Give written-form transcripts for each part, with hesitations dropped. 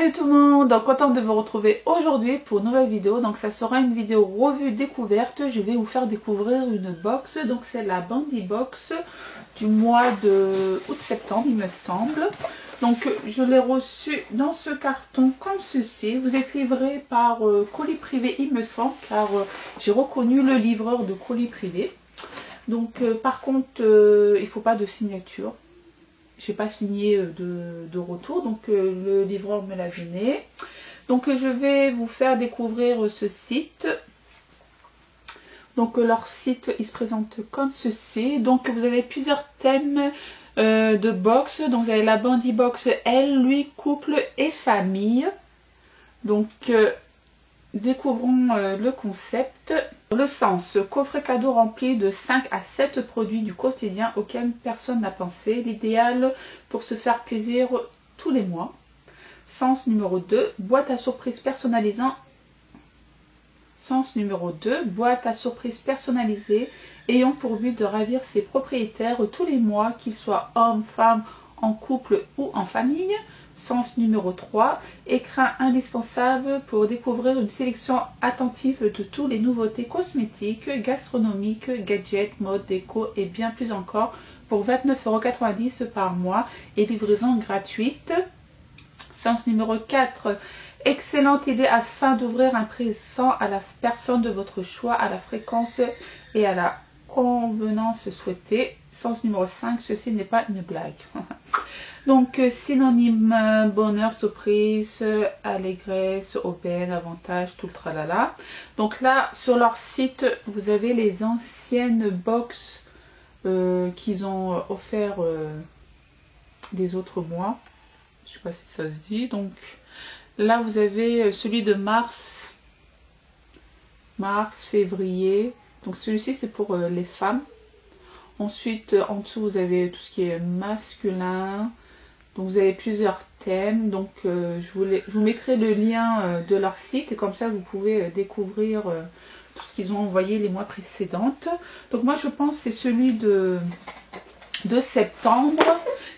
Salut tout le monde, donc contente de vous retrouver aujourd'hui pour une nouvelle vidéo. Donc ça sera une vidéo revue découverte. Je vais vous faire découvrir une box. Donc c'est la Bandy Box du mois de août-septembre il me semble. Donc je l'ai reçue dans ce carton comme ceci. Vous êtes livré par colis privé il me semble, car j'ai reconnu le livreur de colis privé. Donc par contre il ne faut pas de signature. J'ai pas signé de retour, donc le livreur me l'a donné. Donc je vais vous faire découvrir ce site. Donc leur site il se présente comme ceci. Donc vous avez plusieurs thèmes de box. Donc vous avez la Bandy Box, elle, lui, couple et famille. Donc découvrons le concept. Le sens, coffret cadeau rempli de 5 à 7 produits du quotidien auxquels personne n'a pensé. L'idéal pour se faire plaisir tous les mois. Sens numéro 2, boîte à surprise personnalisant. Sens numéro 2, boîte à surprise personnalisée ayant pour but de ravir ses propriétaires tous les mois, qu'ils soient hommes, femmes, en couple ou en famille. Sens numéro 3, écrin indispensable pour découvrir une sélection attentive de toutes les nouveautés cosmétiques, gastronomiques, gadgets, mode, déco et bien plus encore pour 29,90 € par mois et livraison gratuite. Sens numéro 4, excellente idée afin d'ouvrir un présent à la personne de votre choix à la fréquence et à la convenance souhaitée. Sens numéro 5, ceci n'est pas une blague. Donc synonyme bonheur, surprise, allégresse, aubaine, avantage, tout le tralala. Donc là sur leur site vous avez les anciennes box qu'ils ont offert des autres mois. Je sais pas si ça se dit. Donc là vous avez celui de mars, février. Donc celui-ci c'est pour les femmes. Ensuite en dessous vous avez tout ce qui est masculin. Donc vous avez plusieurs thèmes, donc je vous mettrai le lien de leur site et comme ça vous pouvez découvrir tout ce qu'ils ont envoyé les mois précédents. Donc moi je pense que c'est celui de septembre,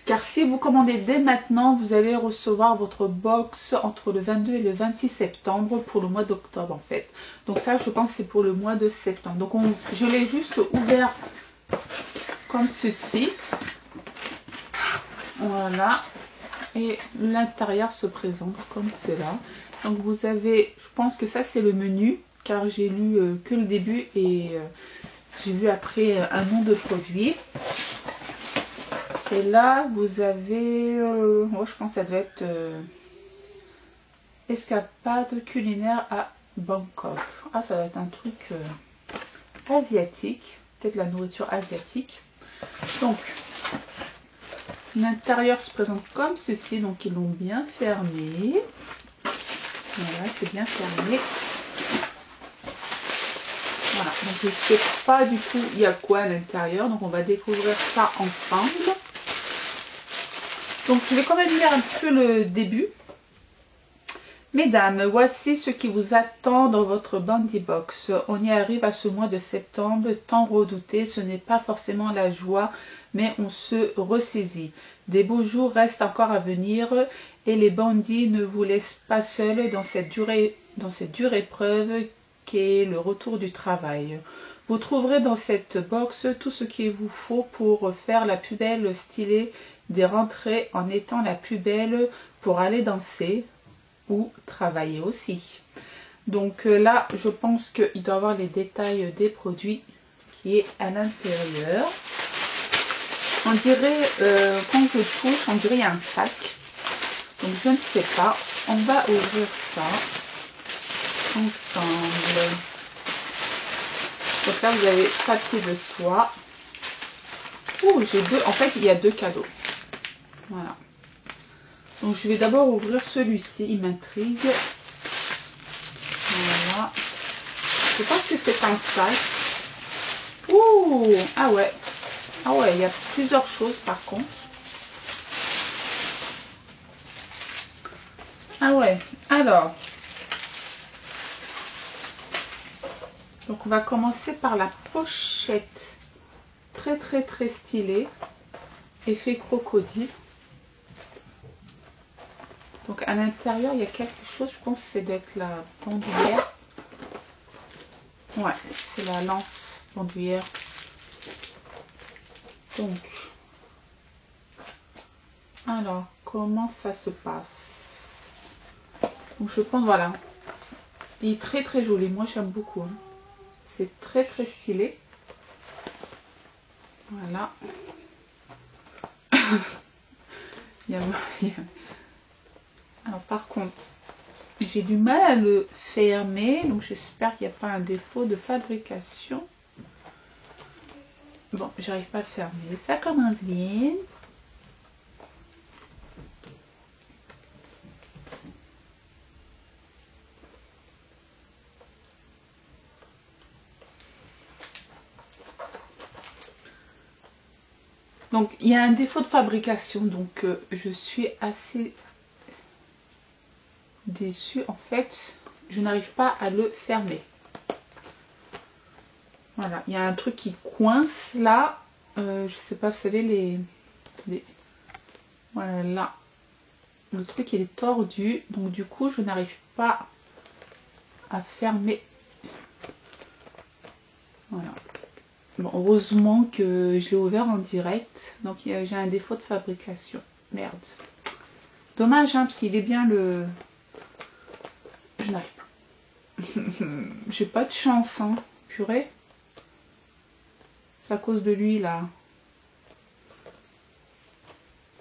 car si vous commandez dès maintenant, vous allez recevoir votre box entre le 22 et le 26 septembre pour le mois d'octobre en fait. Donc ça je pense que c'est pour le mois de septembre. Donc je l'ai juste ouvert comme ceci. Voilà, et l'intérieur se présente comme cela. Donc vous avez, je pense que ça c'est le menu, car j'ai lu que le début et j'ai vu après un nom de produit. Et là vous avez, je pense que ça doit être escapade culinaire à Bangkok. Ah, ça doit être un truc asiatique, peut-être la nourriture asiatique. Donc l'intérieur se présente comme ceci, donc ils l'ont bien fermé. Voilà, c'est bien fermé. Voilà, donc je ne sais pas du tout il y a quoi à l'intérieur, donc on va découvrir ça ensemble. Donc je vais quand même lire un petit peu le début. Mesdames, voici ce qui vous attend dans votre Bandy Box. On y arrive à ce mois de septembre, tant redouté. Ce n'est pas forcément la joie, mais on se ressaisit. Des beaux jours restent encore à venir et les bandits ne vous laissent pas seuls dans cette dure épreuve qu'est le retour du travail. Vous trouverez dans cette box tout ce qu'il vous faut pour faire la plus belle stylée des rentrées en étant la plus belle pour aller danser ou travailler aussi. Donc là je pense qu'il doit y avoir les détails des produits qui est à l'intérieur. On dirait, quand je touche, on dirait un sac. Donc je ne sais pas. On va ouvrir ça ensemble. Donc là vous avez papier de soie. Ouh, j'ai deux. En fait il y a deux cadeaux. Voilà. Donc je vais d'abord ouvrir celui-ci. Il m'intrigue. Voilà. Je pense que c'est un sac. Ouh, ah ouais. Ah ouais, il y a plusieurs choses par contre. Ah ouais, alors. Donc on va commencer par la pochette. Très très très stylée. Effet crocodile. Donc à l'intérieur il y a quelque chose, je pense que c'est d'être la bandoulière. Ouais, c'est la lance bandoulière. Donc, alors comment ça se passe? Donc je pense, voilà, il est très très joli, moi j'aime beaucoup, hein. C'est très très stylé. Voilà. Alors par contre, j'ai du mal à le fermer, donc j'espère qu'il n'y a pas un défaut de fabrication. Bon, j'arrive pas à le fermer. Ça commence bien. Donc il y a un défaut de fabrication, donc je suis assez déçue. En fait, je n'arrive pas à le fermer. Voilà, il y a un truc qui coince là. Je sais pas, vous savez, les... Voilà, là. Le truc il est tordu, donc du coup je n'arrive pas à fermer. Voilà. Bon, heureusement que je l'ai ouvert en direct, donc j'ai un défaut de fabrication. Merde. Dommage, hein, parce qu'il est bien le... Je n'arrive pas. J'ai pas de chance, hein. Purée. C'est à cause de lui, là.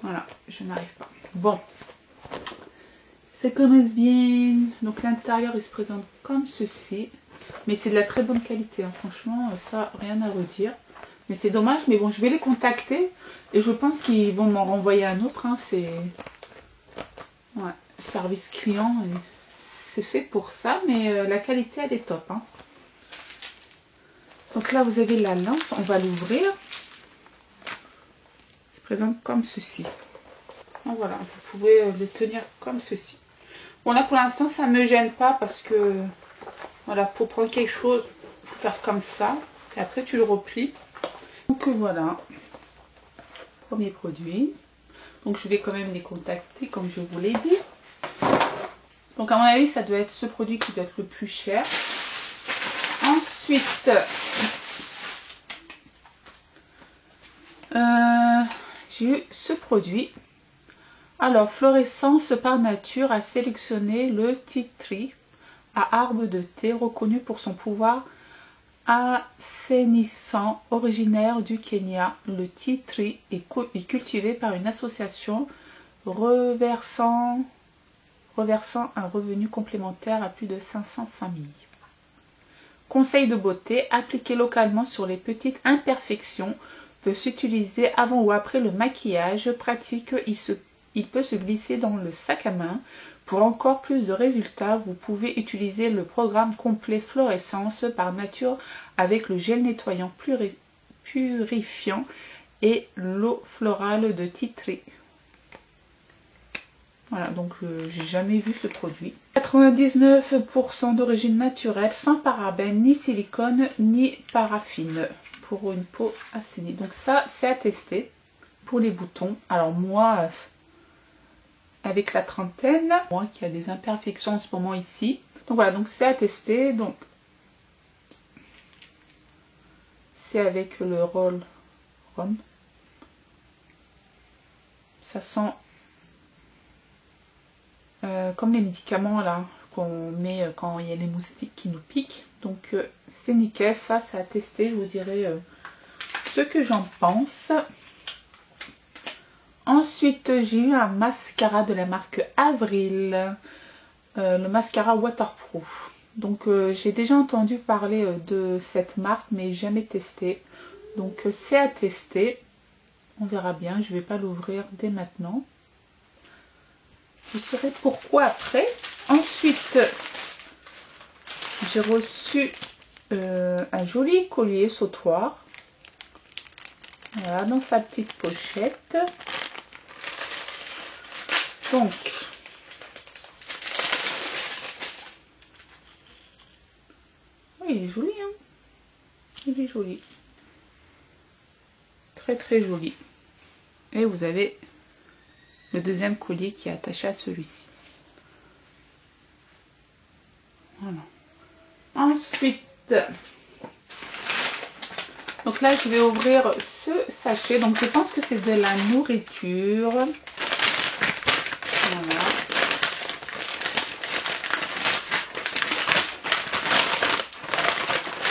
Voilà, je n'arrive pas. Bon. Ça commence bien. Donc l'intérieur, il se présente comme ceci. Mais c'est de la très bonne qualité, hein. Franchement, ça, rien à redire. Mais c'est dommage, mais bon, je vais les contacter. Et je pense qu'ils vont m'en renvoyer un autre, hein. C'est... Ouais, service client, c'est fait pour ça. Mais la qualité, elle est top, hein. Donc là, vous avez la lance. On va l'ouvrir. Il se présente comme ceci. Donc voilà, vous pouvez le tenir comme ceci. Bon, là, pour l'instant, ça ne me gêne pas parce que... Voilà, pour prendre quelque chose, il faut faire comme ça. Et après, tu le replies. Donc voilà. Premier produit. Donc je vais quand même les contacter, comme je vous l'ai dit. Donc à mon avis, ça doit être ce produit qui doit être le plus cher. Ensuite, j'ai eu ce produit. Alors, Florescence par Nature a sélectionné le Tea Tree à arbre de thé, reconnu pour son pouvoir assainissant, originaire du Kenya. Le Tea Tree est cultivé par une association reversant un revenu complémentaire à plus de 500 familles. Conseil de beauté, appliqué localement sur les petites imperfections, peut s'utiliser avant ou après le maquillage. Pratique, il peut se glisser dans le sac à main. Pour encore plus de résultats, vous pouvez utiliser le programme complet Florescence par Nature avec le gel nettoyant purifiant et l'eau florale de Tea Tree. Voilà, donc j'ai jamais vu ce produit. 99% d'origine naturelle, sans parabènes, ni silicone, ni paraffine, pour une peau assainie. Donc ça, c'est à tester pour les boutons. Alors moi, avec la trentaine, moi qui a des imperfections en ce moment ici. Donc voilà, donc c'est à tester. Donc c'est avec le Roll-On. Ça sent comme les médicaments là qu'on met quand il y a les moustiques qui nous piquent. Donc c'est nickel, ça c'est à tester. Je vous dirai ce que j'en pense. Ensuite, j'ai eu un mascara de la marque Avril, le mascara waterproof. Donc j'ai déjà entendu parler de cette marque mais jamais testé. Donc c'est à tester. On verra bien, je ne vais pas l'ouvrir dès maintenant. Vous saurez pourquoi après. Ensuite, j'ai reçu un joli collier sautoir. Voilà, dans sa petite pochette. Donc, oui, il est joli, hein. Il est joli. Très très joli. Et vous avez le deuxième collier qui est attaché à celui-ci. Voilà. Ensuite, donc là je vais ouvrir ce sachet. Donc je pense que c'est de la nourriture. Voilà.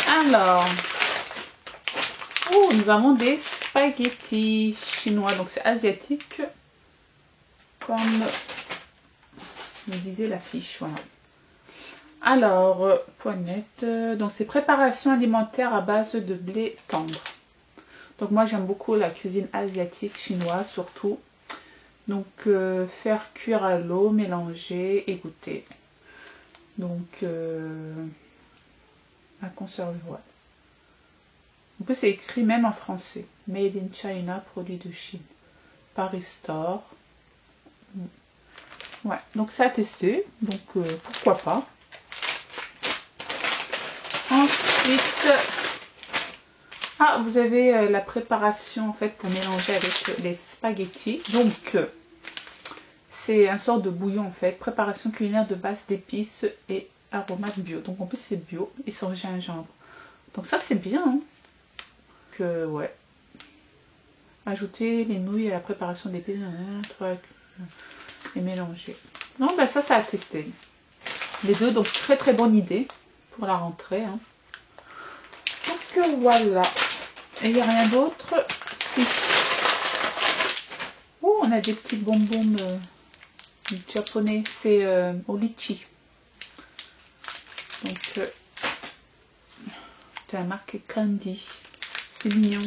Alors, oh, nous avons des spaghettis chinois. Donc c'est asiatique. Comme me disait l'affiche. Voilà. Alors, poignette, donc c'est préparation alimentaire à base de blé tendre. Donc moi j'aime beaucoup la cuisine asiatique, chinoise surtout. Donc faire cuire à l'eau, mélanger, égoutter. Donc à conserver, ouais. En plus c'est écrit même en français. Made in China, produit de Chine. Paris Store. Ouais, donc ça à tester, donc pourquoi pas. Ensuite, vous avez la préparation en fait pour mélanger avec les spaghettis. Donc, c'est un sort de bouillon en fait. Préparation culinaire de base d'épices et aromates bio. Donc en plus c'est bio et sans gingembre. Donc ça c'est bien. Hein. Que ouais. Ajouter les nouilles à la préparation d'épices et mélanger. Non, ben ça à tester. Les deux, donc très très bonne idée pour la rentrée. Hein. Donc voilà. Et il n'y a rien d'autre. Si. Oh, on a des petits bonbons japonais. C'est au litchi. Donc, c'est la marque Candy. C'est mignon.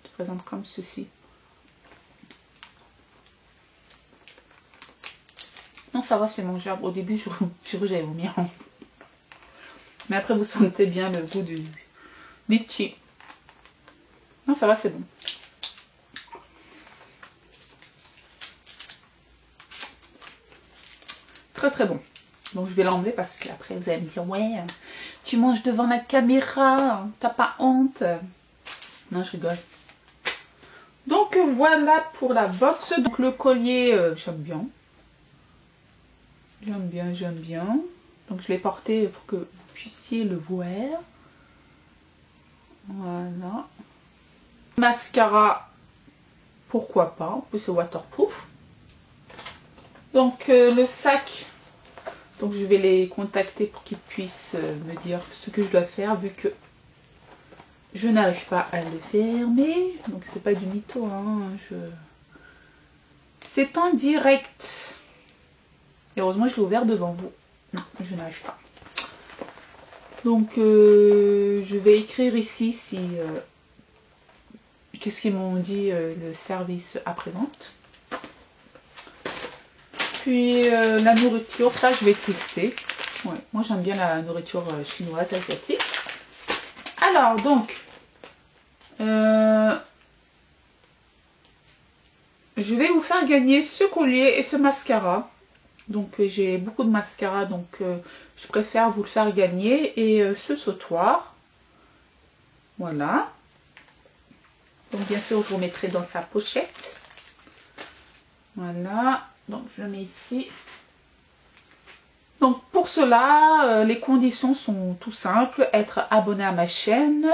Je te présente comme ceci. Non, ça va, c'est mangeable. Au début, je j'avais vomi. Mais après, vous sentez bien le goût du litchi. Non, ça va, c'est bon. Très très bon. Donc, je vais l'enlever parce qu'après, vous allez me dire, ouais, tu manges devant la caméra, t'as pas honte. Non, je rigole. Donc, voilà pour la box. Donc, le collier, j'aime bien. J'aime bien, j'aime bien. Donc je l'ai porté pour que vous puissiez le voir. Voilà. Mascara, pourquoi pas. En plus c'est waterproof. Donc le sac. Donc je vais les contacter pour qu'ils puissent me dire ce que je dois faire vu que je n'arrive pas à le fermer. Donc c'est pas du mytho. Hein. C'est en direct. Et heureusement, je l'ai ouvert devant vous. Non, je n'arrive pas. Donc, je vais écrire ici si... qu'est-ce qu'ils m'ont dit le service après-vente. Puis, la nourriture, ça, je vais tester. Ouais, moi, j'aime bien la nourriture chinoise, asiatique. Alors, donc... je vais vous faire gagner ce collier et ce mascara. Donc j'ai beaucoup de mascara, donc je préfère vous le faire gagner. Et ce sautoir. Voilà. Donc bien sûr je vous mettrai dans sa pochette. Voilà. Donc je le mets ici. Donc pour cela, les conditions sont tout simples. Être abonné à ma chaîne.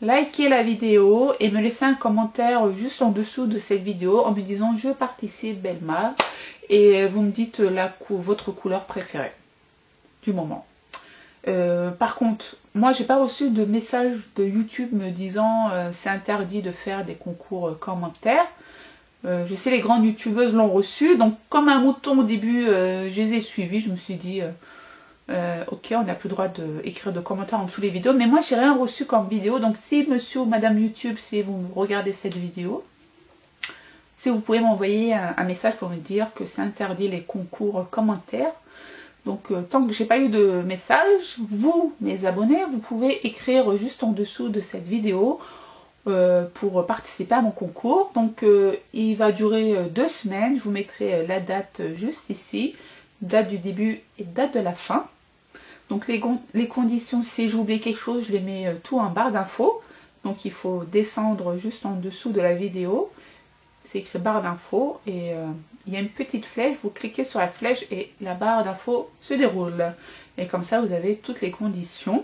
Liker la vidéo et me laisser un commentaire juste en dessous de cette vidéo en me disant je participe Belma. Et vous me dites votre couleur préférée du moment. Par contre, moi j'ai pas reçu de message de YouTube me disant c'est interdit de faire des concours commentaires. Je sais les grandes youtubeuses l'ont reçu. Donc comme un mouton au début, je les ai suivis. Je me suis dit ok, on n'a plus le droit d'écrire de commentaires en dessous les vidéos. Mais moi j'ai rien reçu comme vidéo. Donc si monsieur ou madame YouTube, si vous regardez cette vidéo, si vous pouvez m'envoyer un message pour me dire que c'est interdit les concours commentaires. Donc tant que j'ai pas eu de message, vous, mes abonnés, vous pouvez écrire juste en dessous de cette vidéo pour participer à mon concours. Donc il va durer 2 semaines. Je vous mettrai la date juste ici. Date du début et date de la fin. Donc les conditions, si j'ai oublié quelque chose, je les mets tout en barre d'infos. Donc il faut descendre juste en dessous de la vidéo. c'est écrit barre d'infos et il y a une petite flèche, vous cliquez sur la flèche et la barre d'infos se déroule. Et comme ça vous avez toutes les conditions.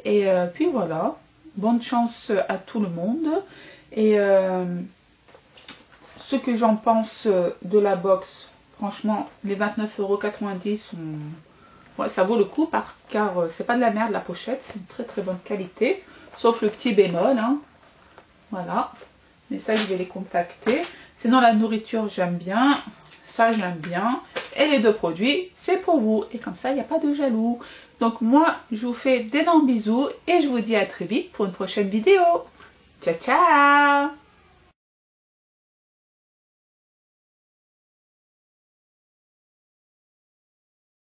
Et puis voilà, bonne chance à tout le monde. Et ce que j'en pense de la box, franchement les 29,90 € sont... Ouais, ça vaut le coup car c'est pas de la merde la pochette, c'est une très très bonne qualité. Sauf le petit bémol, hein. Voilà. Mais ça je vais les contacter. Sinon la nourriture j'aime bien, ça j'aime bien. Et les deux produits c'est pour vous. Et comme ça il n'y a pas de jaloux. Donc moi je vous fais d'énormes bisous et je vous dis à très vite pour une prochaine vidéo. Ciao ciao.